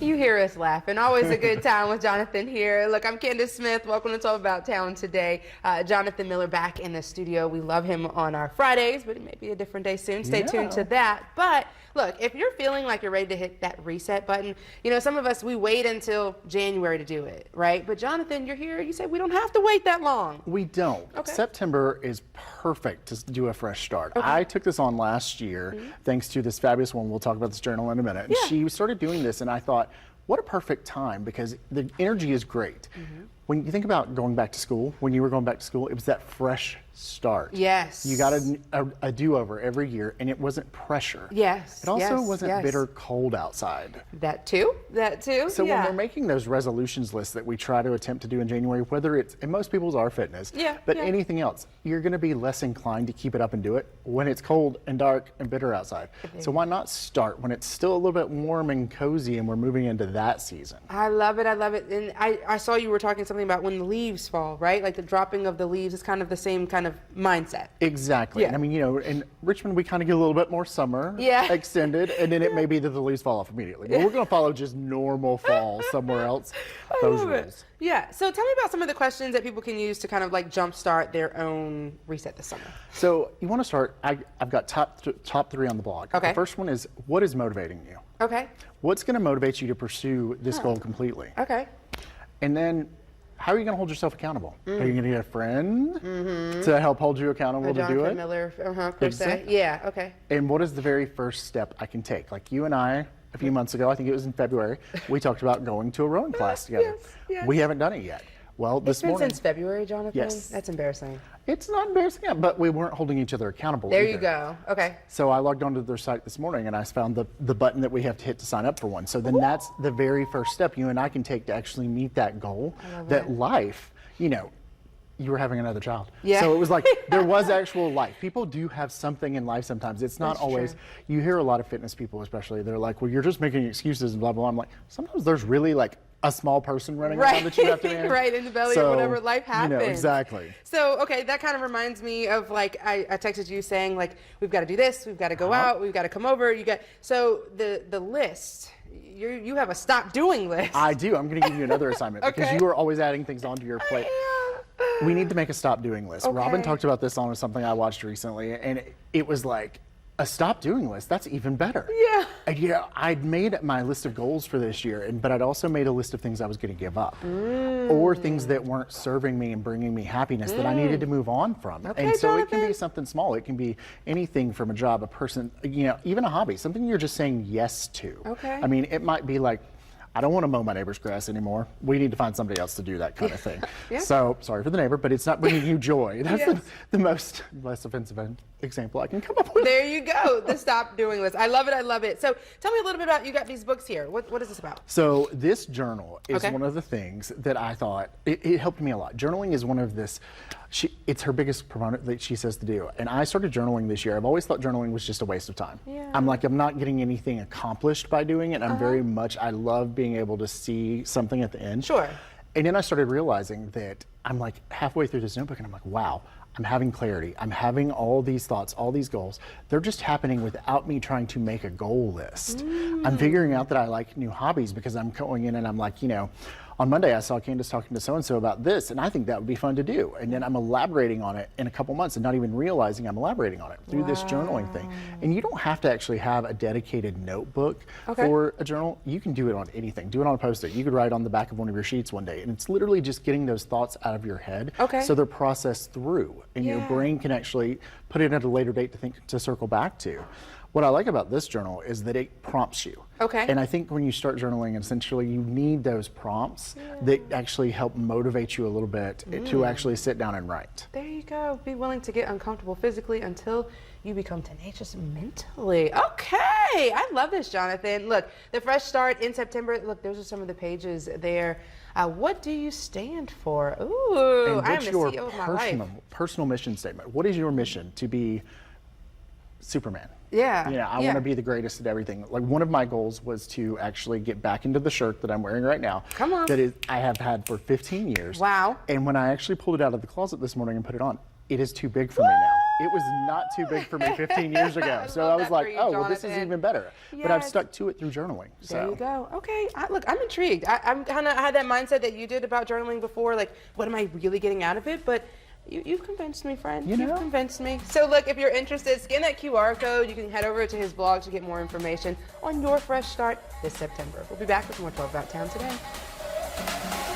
You hear us laughing. Always a good time with Johnathan here. Look, I'm Candace Smith. Welcome to Talk About Town today. Johnathan Miller back in the studio. We love him on our Fridays, but it may be a different day soon. Stay tuned to that. But look, if you're feeling like you're ready to hit that reset button, you know, some of us, we wait until January to do it, right? But Johnathan, you're here. You say we don't have to wait that long. We don't. Okay. September is perfect to do a fresh start. Okay. I took this on last year, thanks to this fabulous woman. We'll talk about this journal in a minute. And she started doing this, and I thought, what a perfect time, because the energy is great. When you think about going back to school, when you were going back to school, it was that fresh start. Yes. You got a do-over every year, and it wasn't pressure. Yes. It also wasn't bitter cold outside. That too. That too. So when we're making those resolutions lists that we try to attempt to do in January, whether it's, and most people's are fitness, but anything else, you're going to be less inclined to keep it up and do it when it's cold and dark and bitter outside. So why not start when it's still a little bit warm and cozy and we're moving into that season? I love it. I love it. And I saw you were talking something about when the leaves fall, right? Like the dropping of the leaves is kind of the same kind of mindset. Exactly. And I mean, you know, in Richmond, we kind of get a little bit more summer extended, and then it may be that the leaves fall off immediately. But we're going to follow just normal fall somewhere else. Those rules. Yeah. So tell me about some of the questions that people can use to kind of like jumpstart their own reset this summer. So you want to start, I've got top three on the blog. Okay. The first one is, what is motivating you? Okay. What's going to motivate you to pursue this goal completely? Okay. And then, how are you going to hold yourself accountable? Are you going to get a friend to help hold you accountable to do it? Johnathan Miller, per se. Yeah, okay. And what is the very first step I can take? Like you and I, a few months ago, I think it was in February, we talked about going to a rowing class together. Yes. We haven't done it yet. Well, this morning. It's been since February, Johnathan? Yes. That's embarrassing. It's not embarrassing, but we weren't holding each other accountable There either. you go. Okay. So I logged onto their site this morning and I found the button that we have to hit to sign up for one. So then that's the very first step you and I can take to actually meet that goal. That life, you know, you were having another child. Yeah. So it was like, there was actual life. People do have something in life sometimes. It's not always, you hear a lot of fitness people especially, they're like, well, you're just making excuses and blah, blah, blah. I'm like, sometimes there's really like a small person running around that you have to manage. Right, in the belly of whatever life happens. You know, exactly. So, okay, that kind of reminds me of like, I texted you saying like, we've got to do this, we've got to go out, we've got to come over, so the list, you have a stop doing list. I do. I'm going to give you another assignment because you are always adding things onto your plate. We need to make a stop doing list. Robin talked about this on something I watched recently, and it was like, a stop doing list, that's even better. Yeah. And, you know, I'd made my list of goals for this year, but I'd also made a list of things I was going to give up or things that weren't serving me and bringing me happiness that I needed to move on from. And so it can be something small. It can be anything from a job, a person, you know, even a hobby, something you're just saying yes to. Okay. I mean, it might be like, I don't want to mow my neighbor's grass anymore. We need to find somebody else to do that kind of thing. So, sorry for the neighbor, but it's not bringing you joy. That's the most less offensive example I can come up with. There you go, the stop doing list. I love it, I love it. So tell me a little bit about, you got these books here. What is this about? So this journal is one of the things that I thought, it helped me a lot. Journaling is one of this, it's her biggest proponent that she says to do. And I started journaling this year. I've always thought journaling was just a waste of time. I'm like, I'm not getting anything accomplished by doing it. I'm very much, I love being able to see something at the end. And then I started realizing that I'm like halfway through this notebook and I'm like, wow, I'm having clarity. I'm having all these thoughts, all these goals. They're just happening without me trying to make a goal list. I'm figuring out that I like new hobbies because I'm going in and I'm like, you know, on Monday I saw Candace talking to so-and-so about this and I think that would be fun to do. And then I'm elaborating on it in a couple months and not even realizing I'm elaborating on it through this journaling thing. And you don't have to actually have a dedicated notebook for a journal. You can do it on anything. Do it on a Post-it. You could write on the back of one of your sheets one day and it's literally just getting those thoughts out of your head so they're processed through and your brain can actually put it at a later date to circle back to. What I like about this journal is that it prompts you. And I think when you start journaling, essentially you need those prompts that actually help motivate you a little bit to actually sit down and write. There you go. Be willing to get uncomfortable physically until you become tenacious mentally. Okay, I love this, Johnathan. Look, the fresh start in September. Look, those are some of the pages there. What do you stand for? Ooh, I am the CEO of my life. Personal mission statement. What is your mission? To be Superman. Yeah. You know, I want to be the greatest at everything. Like one of my goals was to actually get back into the shirt that I'm wearing right now. Come on. That I have had for 15 years. Wow. And when I actually pulled it out of the closet this morning and put it on, it is too big for me now. It was not too big for me 15 years ago. So I was like, you, oh, well, this is even better. But I've Yes. stuck to it through journaling. So. There you go. Okay. Look, I'm intrigued. I'm kind of had that mindset that you did about journaling before. Like, what am I really getting out of it? But you've convinced me, friend. You know? You've convinced me. So look, if you're interested, scan that QR code. You can head over to his blog to get more information on your fresh start this September. We'll be back with more 12 About Town today.